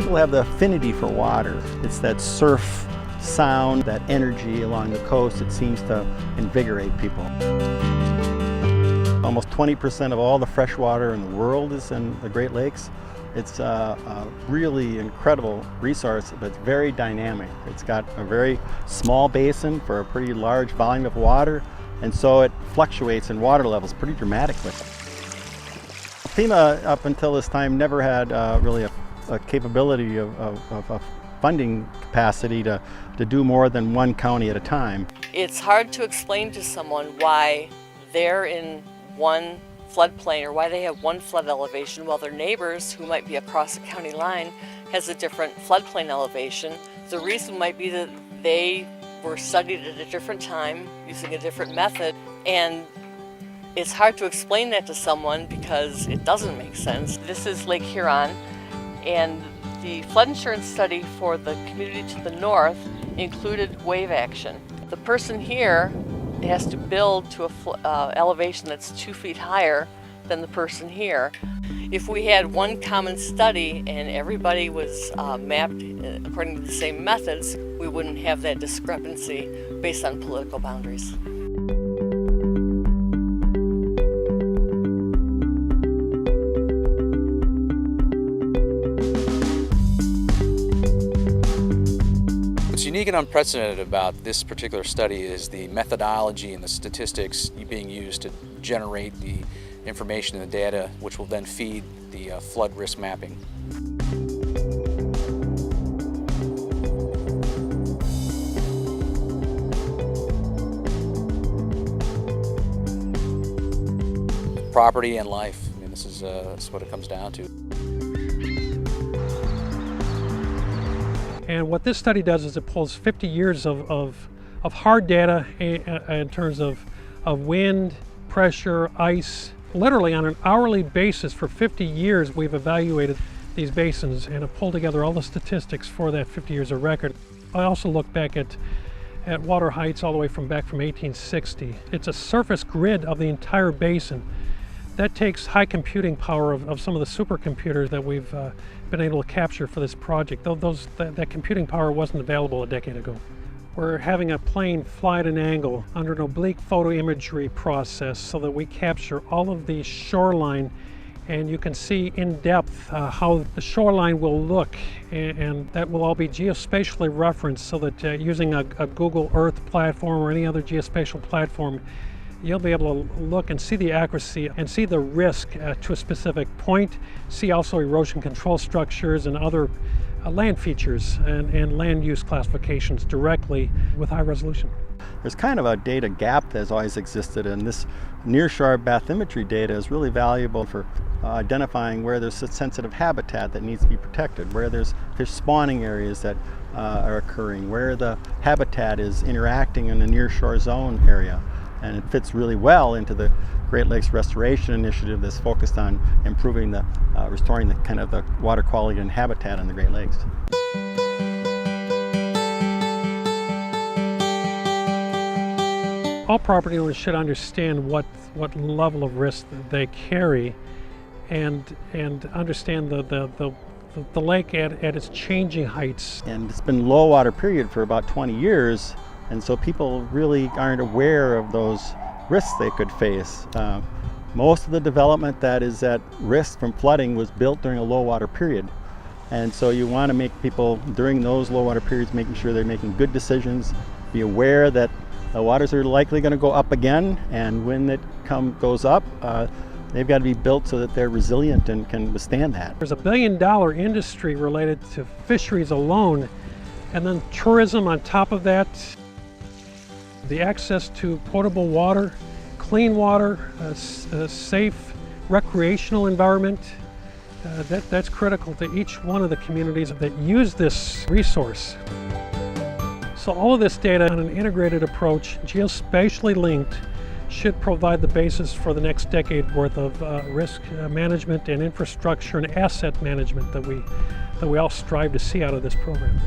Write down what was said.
People have the affinity for water. It's that surf sound, that energy along the coast. It seems to invigorate people. Almost 20% of all the fresh water in the world is in the Great Lakes. It's a really incredible resource, but it's very dynamic. It's got a very small basin for a pretty large volume of water, and so it fluctuates in water levels pretty dramatically. FEMA, up until this time, never had really a capability of funding capacity to do more than one county at a time. It's hard to explain to someone why they're in one floodplain or why they have one flood elevation while their neighbors, who might be across the county line, has a different floodplain elevation. The reason might be that they were studied at a different time using a different method, and it's hard to explain that to someone because it doesn't make sense. This is Lake Huron, and the flood insurance study for the community to the north included wave action. The person here has to build to a elevation that's 2 feet higher than the person here. If we had one common study and everybody was mapped according to the same methods, we wouldn't have that discrepancy based on political boundaries. What's unique and unprecedented about this particular study is the methodology and the statistics being used to generate the information and the data, which will then feed the flood risk mapping. Property and life. I mean, this is what it comes down to. And what this study does is it pulls 50 years of hard data in terms of wind, pressure, ice. Literally on an hourly basis for 50 years we've evaluated these basins and have pulled together all the statistics for that 50 years of record. I also look back at water heights all the way back from 1860. It's a surface grid of the entire basin. That takes high computing power of some of the supercomputers that we've been able to capture for this project. That computing power wasn't available a decade ago. We're having a plane fly at an angle under an oblique photo imagery process so that we capture all of the shoreline, and you can see in depth how the shoreline will look, and that will all be geospatially referenced so that using a Google Earth platform or any other geospatial platform, you'll be able to look and see the accuracy and see the risk to a specific point, see also erosion control structures and other land features and land use classifications directly with high resolution. There's kind of a data gap that's always existed, and this nearshore bathymetry data is really valuable for identifying where there's a sensitive habitat that needs to be protected, where there's fish spawning areas that are occurring, where the habitat is interacting in the nearshore zone area. And it fits really well into the Great Lakes Restoration Initiative that's focused on improving restoring the kind of the water quality and habitat in the Great Lakes. All property owners should understand what level of risk they carry, and understand the lake at its changing heights. And it's been low water period for about 20 years. And so people really aren't aware of those risks they could face. Most of the development that is at risk from flooding was built during a low water period. And so you want to make people, during those low water periods, making sure they're making good decisions, be aware that the waters are likely going to go up again, and when it goes up, they've got to be built so that they're resilient and can withstand that. There's $1 billion industry related to fisheries alone, and then tourism on top of that. The access to potable water, clean water, a safe recreational environment, that's critical to each one of the communities that use this resource. So all of this data on an integrated approach, geospatially linked, should provide the basis for the next decade worth of risk management and infrastructure and asset management that we all strive to see out of this program.